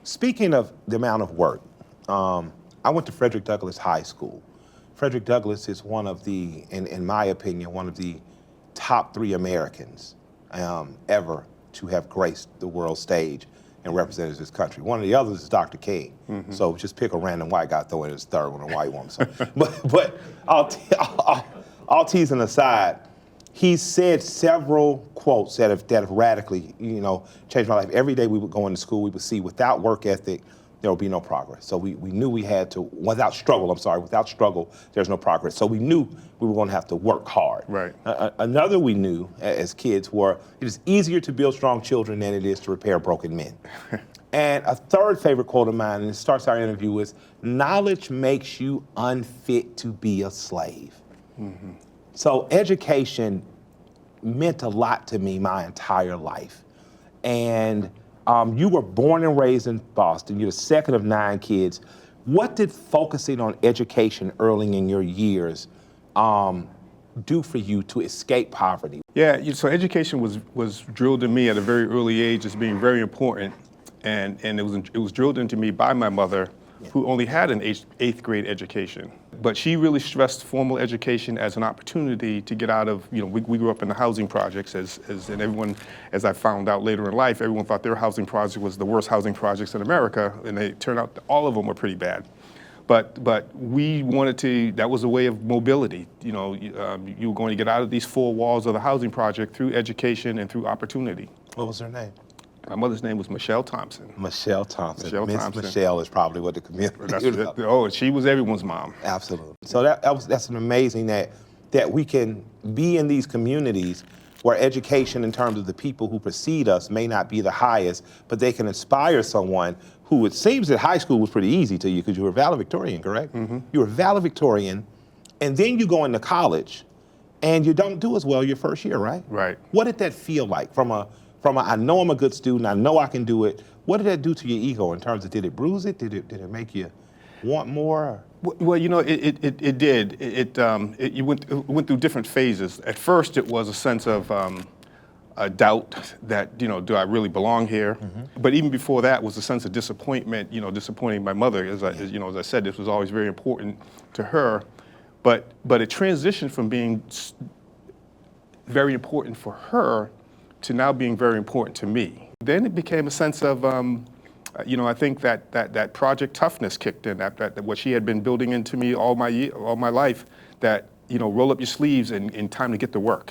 Speaking of the amount of work, I went to Frederick Douglass High School. Frederick Douglass is one of the, in my opinion, one of the top 3 Americans ever to have graced the world stage and represented this country. One of the others is Dr. King. Mm-hmm. So just pick a random white guy, throw in his third one, a white woman. So, but all teasing aside, he said several quotes that have radically, changed my life. Every day we would go into school, we would see without work ethic, there would be no progress. So we knew we had to, without struggle, there's no progress. So we knew we were going to have to work hard. Right. Another we knew as kids were, it is easier to build strong children than it is to repair broken men. And a third favorite quote of mine, and it starts our interview, is, knowledge makes you unfit to be a slave. Mm-hmm. So education meant a lot to me my entire life. And you were born and raised in Boston. You're the second of 9 kids. What did focusing on education early in your years do for you to escape poverty? Yeah, so education was drilled in me at a very early age as being very important, and it was drilled into me by my mother, who only had an 8th grade education. But she really stressed formal education as an opportunity to get out of, we grew up in the housing projects, and everyone, as I found out later in life, everyone thought their housing project was the worst housing projects in America, and it turned out that all of them were pretty bad. But we wanted to, that was a way of mobility. You were going to get out of these 4 walls of the housing project through education and through opportunity. What was her name? My mother's name was Michelle Thompson. Michelle Thompson. Miss Thompson. Michelle is probably what the community. She was everyone's mom. Absolutely. So that's an amazing that we can be in these communities where education in terms of the people who precede us may not be the highest, but they can inspire someone who, it seems that high school was pretty easy to you because you were valedictorian, correct? Mm-hmm. You were valedictorian, and then you go into college, and you don't do as well your first year, right? Right. What did that feel like from a I know I'm a good student, I know I can do it. What did that do to your ego in terms of, did it bruise it? Did it make you want more? Well, it did. It went through different phases. At first, it was a sense of a doubt that, do I really belong here? Mm-hmm. But even before that was a sense of disappointment, disappointing my mother. As I said, this was always very important to her. But it transitioned from being very important for her to now being very important to me. Then it became a sense of, I think that Project Toughness kicked in, that what she had been building into me all my life, that, roll up your sleeves and time to get to work.